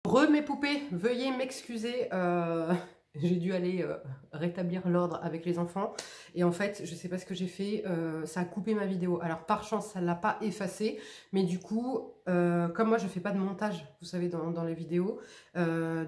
Mes poupées, veuillez m'excuser, j'ai dû aller rétablir l'ordre avec les enfants et en fait je sais pas ce que j'ai fait, ça a coupé ma vidéo. Alors par chance ça l'a pas effacé, mais du coup comme moi je fais pas de montage, vous savez, dans les vidéos,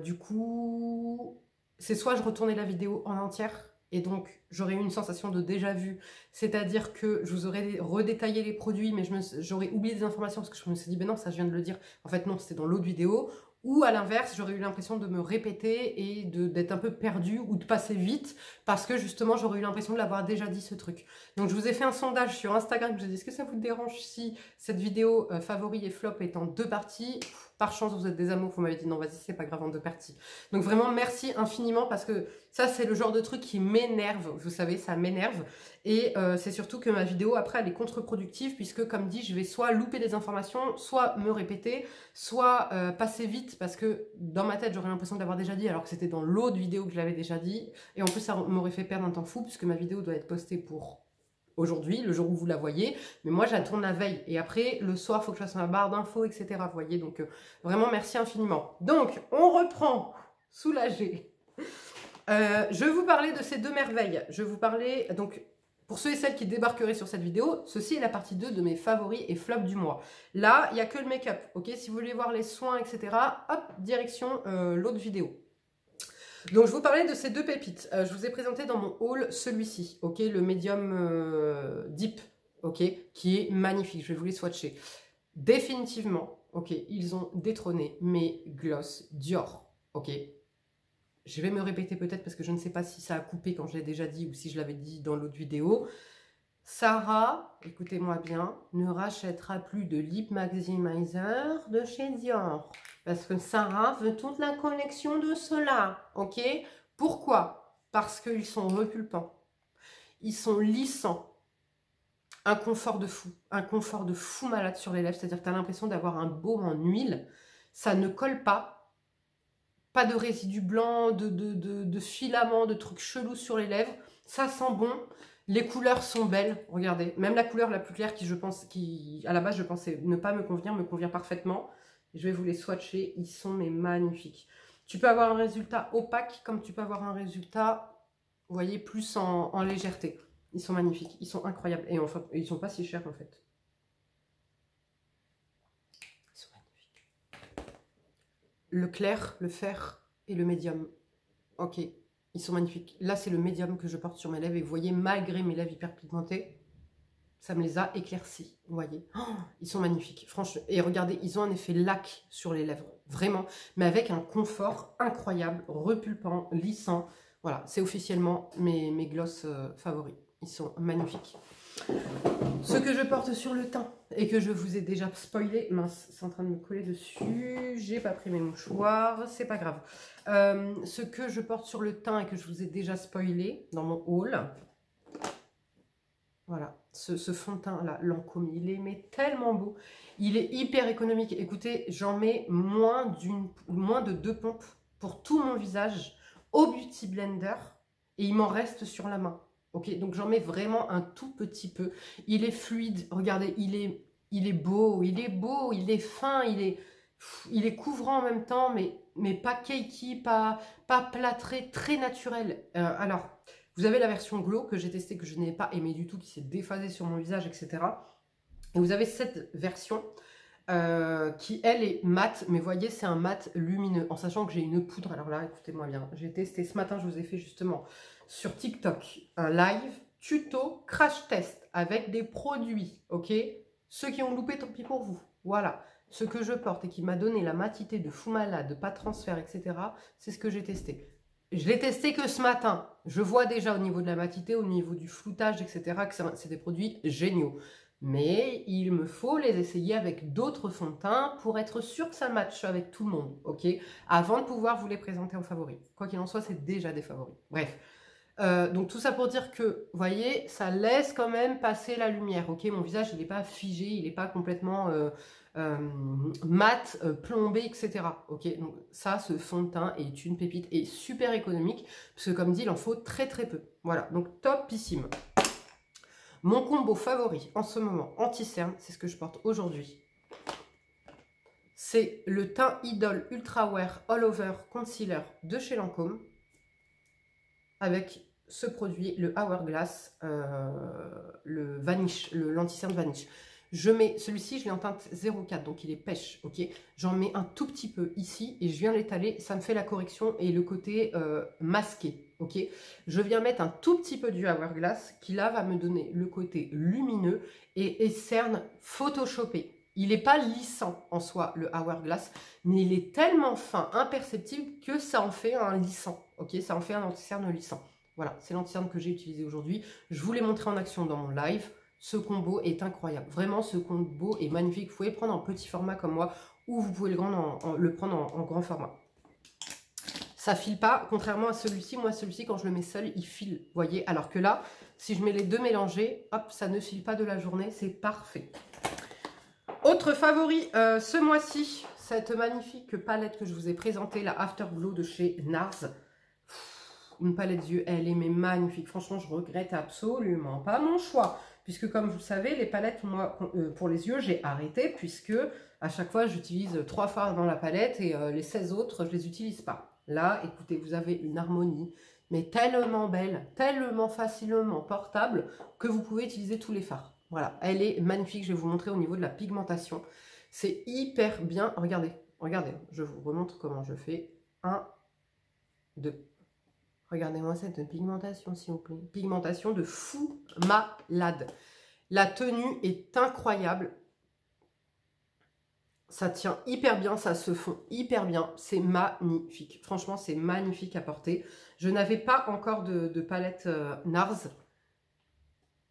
du coup c'est soit je retournais la vidéo en entière et donc j'aurais eu une sensation de déjà vu, c'est-à-dire que je vous aurais redétaillé les produits mais j'aurais oublié des informations parce que je me suis dit ben non, ça je viens de le dire, en fait non, c'était dans l'autre vidéo. Ou à l'inverse, j'aurais eu l'impression de me répéter et d'être un peu perdue ou de passer vite parce que justement j'aurais eu l'impression de l'avoir déjà dit ce truc. Donc je vous ai fait un sondage sur Instagram, je vous ai dit est-ce que ça vous dérange si cette vidéo favori et flop est en 2 parties? Par chance vous êtes des amours, vous m'avez dit non vas-y c'est pas grave en 2 parties. Donc vraiment merci infiniment parce que ça c'est le genre de truc qui m'énerve, vous savez ça m'énerve. Et c'est surtout que ma vidéo après elle est contre-productive puisque comme dit je vais soit louper des informations, soit me répéter, soit passer vite parce que dans ma tête j'aurais l'impression de l'avoir déjà dit alors que c'était dans l'autre vidéo que je l'avais déjà dit. Et en plus ça m'aurait fait perdre un temps fou puisque ma vidéo doit être postée pour aujourd'hui, le jour où vous la voyez, mais moi je la tourne la veille et après le soir il faut que je fasse ma barre d'infos, etc. Vous voyez, donc vraiment merci infiniment. Donc on reprend, soulagé. Je vais vous parler de ces 2 merveilles. Je vais vous parler, donc pour ceux et celles qui débarqueraient sur cette vidéo, ceci est la partie 2 de mes favoris et flops du mois. Là, il n'y a que le make-up, ok? Si vous voulez voir les soins, etc., hop, direction l'autre vidéo. Donc, je vous parlais de ces 2 pépites. Je vous ai présenté dans mon haul celui-ci, ok? Le Medium Deep, ok? Qui est magnifique. Je vais vous les swatcher. Définitivement, ok, ils ont détrôné mes gloss Dior, ok? Je vais me répéter peut-être parce que je ne sais pas si ça a coupé quand je l'ai déjà dit ou si je l'avais dit dans l'autre vidéo. Sarah, écoutez-moi bien, ne rachètera plus de Lip Maximizer de chez Dior. Parce que Sarah veut toute la collection de cela, ok? Pourquoi? Parce qu'ils sont repulpants. Ils sont lissants. Un confort de fou malade sur les lèvres. C'est-à-dire que tu as l'impression d'avoir un baume en huile. Ça ne colle pas. Pas de résidus blancs, de filaments, de trucs chelous sur les lèvres. Ça sent bon. Les couleurs sont belles. Regardez, même la couleur la plus claire qui à la base je pensais ne pas me convient parfaitement. Je vais vous les swatcher. Ils sont mais magnifiques. Tu peux avoir un résultat opaque comme tu peux avoir un résultat, vous voyez, plus en légèreté. Ils sont magnifiques. Ils sont incroyables. Et enfin, ils sont pas si chers en fait. Le clair, le fer et le médium. Ok, ils sont magnifiques. Là, c'est le médium que je porte sur mes lèvres. Et vous voyez, malgré mes lèvres hyper pigmentées, ça me les a éclaircies. Vous voyez, oh, ils sont magnifiques. Franchement, et regardez, ils ont un effet lac sur les lèvres. Vraiment. Mais avec un confort incroyable, repulpant, lissant. Voilà, c'est officiellement mes gloss favoris. Ils sont magnifiques. Ce que je porte sur le teint et que je vous ai déjà spoilé, mince, c'est en train de me coller dessus, j'ai pas pris mes mouchoirs, c'est pas grave. Ce que je porte sur le teint et que je vous ai déjà spoilé dans mon haul, voilà, ce fond de teint là, Lancôme, il est mais tellement beau, il est hyper économique. Écoutez, j'en mets moins de 2 pompes pour tout mon visage au Beauty Blender et il m'en reste sur la main. Ok, donc j'en mets vraiment un tout petit peu. Il est fluide, regardez, il est beau, il est fin, il est couvrant en même temps, mais pas cakey, pas plâtré, très naturel. Alors, vous avez la version Glow que j'ai testée, que je n'ai pas aimé du tout, qui s'est déphasée sur mon visage, etc. Et vous avez cette version qui, elle, est mat, mais voyez, c'est un mat lumineux, en sachant que j'ai une poudre. Alors là, écoutez-moi bien, j'ai testé ce matin, je vous ai fait justement sur TikTok un live tuto crash test avec des produits, ok? Ceux qui ont loupé, tant pis pour vous. Voilà, ce que je porte et qui m'a donné la matité de fou malade, de pas de transfert, etc., c'est ce que j'ai testé. Je l'ai testé que ce matin. Je vois déjà au niveau de la matité, au niveau du floutage, etc., que c'est des produits géniaux. Mais il me faut les essayer avec d'autres fonds de teint pour être sûr que ça matche avec tout le monde, ok? Avant de pouvoir vous les présenter en favoris. Quoi qu'il en soit, c'est déjà des favoris. Bref. Donc tout ça pour dire que, vous voyez, ça laisse quand même passer la lumière, ok? Mon visage, il n'est pas figé, il n'est pas complètement mat, plombé, etc. Ok? Donc ça, ce fond de teint est une pépite et super économique, parce que comme dit, il en faut très très peu. Voilà, donc topissime. Mon combo favori en ce moment, anti-cerne, c'est ce que je porte aujourd'hui. C'est le teint Idol Ultra Wear All Over Concealer de chez Lancôme. Avec ce produit, le Hourglass, le Vanish, l'anti-cerne Vanish. Je mets, celui-ci, je l'ai en teinte 04, donc il est pêche, ok. J'en mets un tout petit peu ici et je viens l'étaler, ça me fait la correction et le côté masqué, ok. Je viens mettre un tout petit peu du Hourglass qui là va me donner le côté lumineux et cerne photoshopé. Il n'est pas lissant en soi, le Hourglass, mais il est tellement fin, imperceptible que ça en fait un lissant, ok. Ça en fait un anti-cerne lissant. Voilà, c'est l'anti-cerne que j'ai utilisé aujourd'hui. Je vous l'ai montré en action dans mon live. Ce combo est incroyable. Vraiment, ce combo est magnifique. Vous pouvez prendre en petit format comme moi ou vous pouvez le prendre en grand format. Ça file pas, contrairement à celui-ci. Moi, celui-ci, quand je le mets seul, il file. Vous voyez, alors que là, si je mets les deux mélangés, hop, ça ne file pas de la journée. C'est parfait. Autre favori, ce mois-ci, cette magnifique palette que je vous ai présentée, la Afterglow de chez NARS. Une palette d'yeux, elle est mais magnifique. Franchement, je regrette absolument pas mon choix. Puisque comme vous le savez, les palettes, moi, pour les yeux, j'ai arrêté. Puisque à chaque fois, j'utilise 3 fards dans la palette et les 16 autres, je les utilise pas. Là, écoutez, vous avez une harmonie, mais tellement belle, tellement facilement portable, que vous pouvez utiliser tous les fards. Voilà, elle est magnifique. Je vais vous montrer au niveau de la pigmentation. C'est hyper bien. Regardez, regardez, je vous remontre comment je fais. 1, 2. Regardez-moi cette pigmentation, s'il vous plaît. Pigmentation de fou malade. La tenue est incroyable. Ça tient hyper bien, ça se fond hyper bien. C'est magnifique. Franchement, c'est magnifique à porter. Je n'avais pas encore de palette NARS.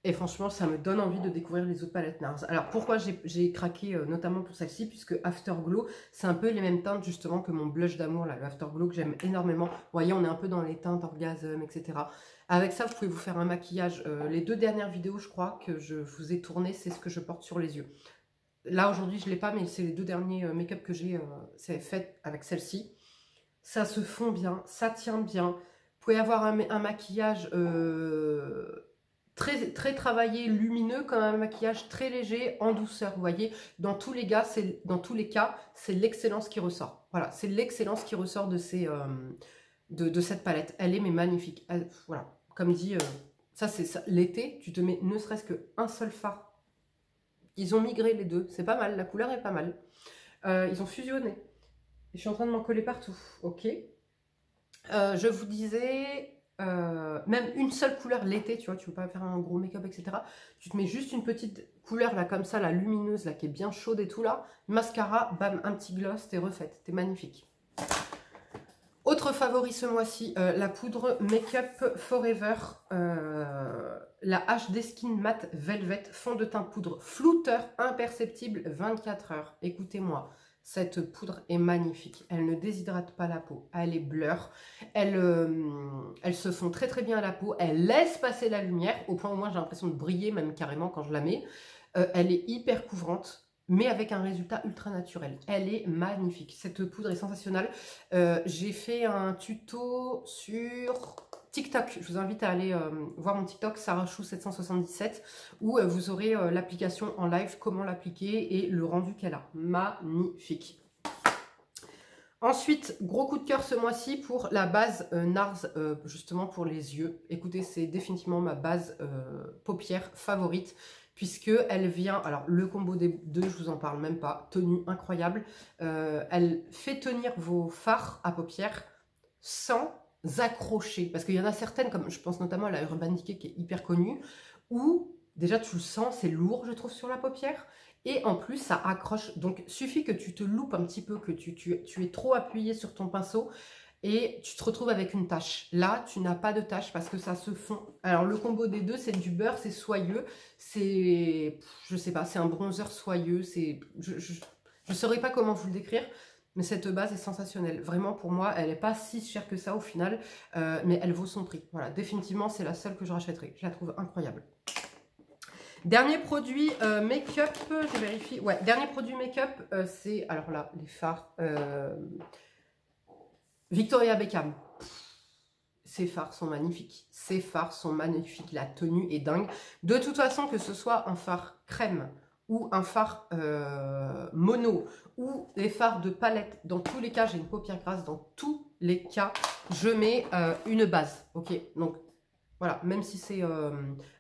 Et franchement, ça me donne envie de découvrir les autres palettes NARS. Alors, pourquoi j'ai craqué notamment pour celle-ci? Puisque Afterglow, c'est un peu les mêmes teintes justement que mon blush d'amour, là, le Afterglow que j'aime énormément. Vous voyez, on est un peu dans les teintes orgasme, etc. Avec ça, vous pouvez vous faire un maquillage. Les 2 dernières vidéos, je crois, que je vous ai tournées, c'est ce que je porte sur les yeux. Là, aujourd'hui, je ne l'ai pas, mais c'est les 2 derniers make-up que j'ai fait avec celle-ci. Ça se fond bien, ça tient bien. Vous pouvez avoir un maquillage... très travaillé, lumineux, comme un maquillage très léger, en douceur, vous voyez. Dans tous les cas, c'est l'excellence qui ressort. Voilà, c'est l'excellence qui ressort de, de cette palette. Elle est mais magnifique. Voilà, comme dit, ça c'est ça. L'été, tu te mets ne serait-ce qu'un seul fard. Ils ont migré les deux, c'est pas mal, la couleur est pas mal. Ils ont fusionné. Et je suis en train de m'en coller partout, ok. Je vous disais... même une seule couleur l'été, tu vois, tu veux pas faire un gros make-up, etc. Tu te mets juste une petite couleur là, comme ça, la lumineuse, là, qui est bien chaude et tout là. Mascara, bam, un petit gloss, t'es refaite, t'es magnifique. Autre favori ce mois-ci, la poudre Make-up Forever, la HD Skin Matte Velvet, fond de teint poudre flouteur imperceptible 24 heures. Écoutez-moi. Cette poudre est magnifique. Elle ne déshydrate pas la peau. Elle est blur. Elle se fond très très bien à la peau. Elle laisse passer la lumière au point où moi j'ai l'impression de briller même carrément quand je la mets. Elle est hyper couvrante mais avec un résultat ultra naturel. Elle est magnifique. Cette poudre est sensationnelle. J'ai fait un tuto sur... TikTok, je vous invite à aller voir mon TikTok, SarahChou777, où vous aurez l'application en live, comment l'appliquer et le rendu qu'elle a. Magnifique. Ensuite, gros coup de cœur ce mois-ci pour la base NARS, justement pour les yeux. Écoutez, c'est définitivement ma base paupière favorite, puisque elle vient, alors le combo des deux, je vous en parle même pas, tenue incroyable. Elle fait tenir vos fards à paupières sans accrocher, parce qu'il y en a certaines, comme je pense notamment à la Urban Decay qui est hyper connue, où déjà tu le sens, c'est lourd je trouve sur la paupière, et en plus ça accroche, donc suffit que tu te loupes un petit peu, que tu es trop appuyé sur ton pinceau, et tu te retrouves avec une tache. Là tu n'as pas de tache parce que ça se fond. Alors le combo des deux, c'est du beurre, c'est soyeux, c'est, je sais pas, c'est un bronzer soyeux, c'est, je saurais pas comment vous le décrire. Mais cette base est sensationnelle. Vraiment, pour moi, elle n'est pas si chère que ça au final. Mais elle vaut son prix. Voilà, définitivement, c'est la seule que je rachèterai. Je la trouve incroyable. Dernier produit make-up, je vérifie. Ouais, dernier produit make-up, c'est... Alors là, les fards. Victoria Beckham. Ces fards sont magnifiques. Ces fards sont magnifiques. La tenue est dingue. De toute façon, que ce soit un fard crème ou un fard mono, ou les fards de palette, dans tous les cas, j'ai une paupière grasse, dans tous les cas, je mets une base, ok? Donc, voilà, même si c'est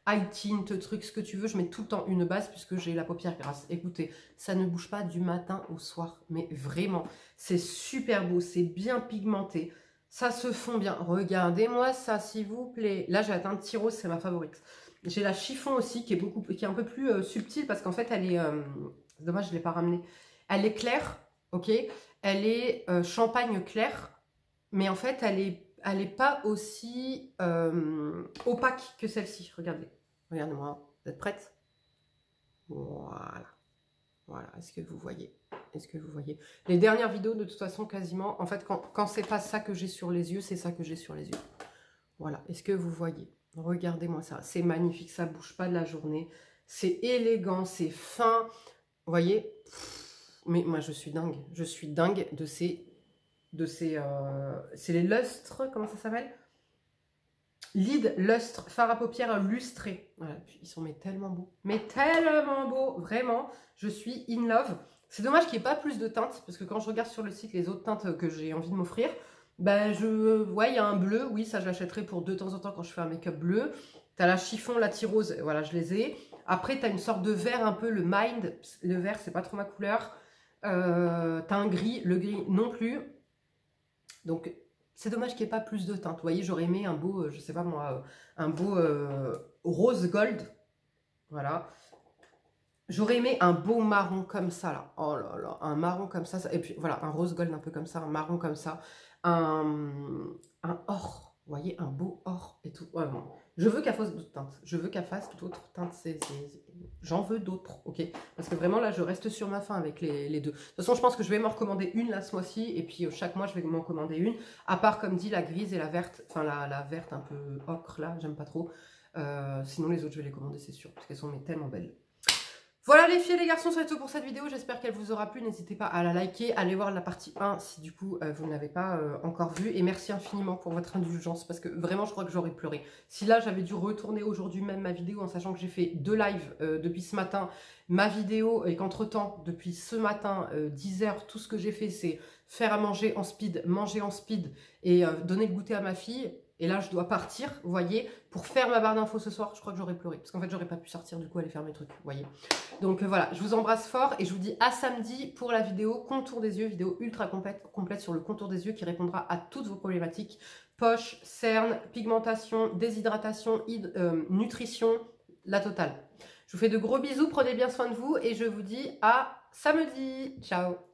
high tint, truc, ce que tu veux, je mets tout le temps une base puisque j'ai la paupière grasse. Écoutez, ça ne bouge pas du matin au soir, mais vraiment, c'est super beau, c'est bien pigmenté, ça se fond bien. Regardez-moi ça, s'il vous plaît. Là, j'ai la teinte Tiro, c'est ma favorite. J'ai la chiffon aussi qui est un peu plus subtile parce qu'en fait, elle est... c'est dommage, je ne l'ai pas ramenée. Elle est claire, ok? Elle est champagne clair, mais en fait, elle est pas aussi opaque que celle-ci. Regardez. Regardez-moi. Vous êtes prête? Voilà. Voilà. Est-ce que vous voyez? Est-ce que vous voyez? Les dernières vidéos, de toute façon, quasiment, en fait, quand c'est pas ça que j'ai sur les yeux, c'est ça que j'ai sur les yeux. Voilà. Est-ce que vous voyez? Regardez-moi ça. C'est magnifique. Ça bouge pas de la journée. C'est élégant. C'est fin. Vous voyez? Mais moi, je suis dingue. Je suis dingue de ces... c'est les lustres, comment ça s'appelle? Lid lustre, fard à paupières lustré. Voilà, ils sont mais tellement beaux, vraiment. Je suis in love. C'est dommage qu'il n'y ait pas plus de teintes, parce que quand je regarde sur le site les autres teintes que j'ai envie de m'offrir, ben ouais, il y a un bleu, oui, ça je l'achèterai pour de temps en temps quand je fais un make-up bleu. T'as la chiffon, la tirose, voilà, je les ai. Après, t'as une sorte de vert un peu, le Mind. Le vert, c'est pas trop ma couleur. T'as un gris, le gris non plus. Donc, c'est dommage qu'il n'y ait pas plus de teinte. Vous voyez, j'aurais aimé un beau, je sais pas moi, un beau rose gold. Voilà. J'aurais aimé un beau marron comme ça, là. Oh là là, un marron comme ça. Et puis, voilà, un rose gold un peu comme ça, un marron comme ça. Un or. Vous voyez, un beau or et tout. Ouais, bon. Je veux qu'elle fasse d'autres teintes. Je veux qu'elle fasse d'autres teintes. J'en veux d'autres, ok? Parce que vraiment, là, je reste sur ma faim avec les deux. De toute façon, je pense que je vais m'en recommander une là ce mois-ci. Et puis, chaque mois, je vais m'en commander une. À part, comme dit, la grise et la verte. Enfin, la verte un peu ocre, là, j'aime pas trop. Sinon, les autres, je vais les commander, c'est sûr. Parce qu'elles sont mais tellement belles. Voilà les filles et les garçons, c'est tout pour cette vidéo. J'espère qu'elle vous aura plu. N'hésitez pas à la liker, allez voir la partie 1 si du coup vous ne l'avez pas encore vue. Et merci infiniment pour votre indulgence parce que vraiment je crois que j'aurais pleuré. Si là j'avais dû retourner aujourd'hui même ma vidéo en sachant que j'ai fait 2 lives depuis ce matin, ma vidéo et qu'entre temps depuis ce matin 10 h tout ce que j'ai fait c'est faire à manger en speed, et donner le goûter à ma fille. Et là, je dois partir, vous voyez, pour faire ma barre d'infos ce soir. Je crois que j'aurais pleuré. Parce qu'en fait, j'aurais pas pu sortir, du coup, aller faire mes trucs, vous voyez. Donc voilà, je vous embrasse fort et je vous dis à samedi pour la vidéo contour des yeux. Vidéo ultra complète sur le contour des yeux qui répondra à toutes vos problématiques. Poche, cernes, pigmentation, déshydratation, nutrition, la totale. Je vous fais de gros bisous, prenez bien soin de vous et je vous dis à samedi. Ciao.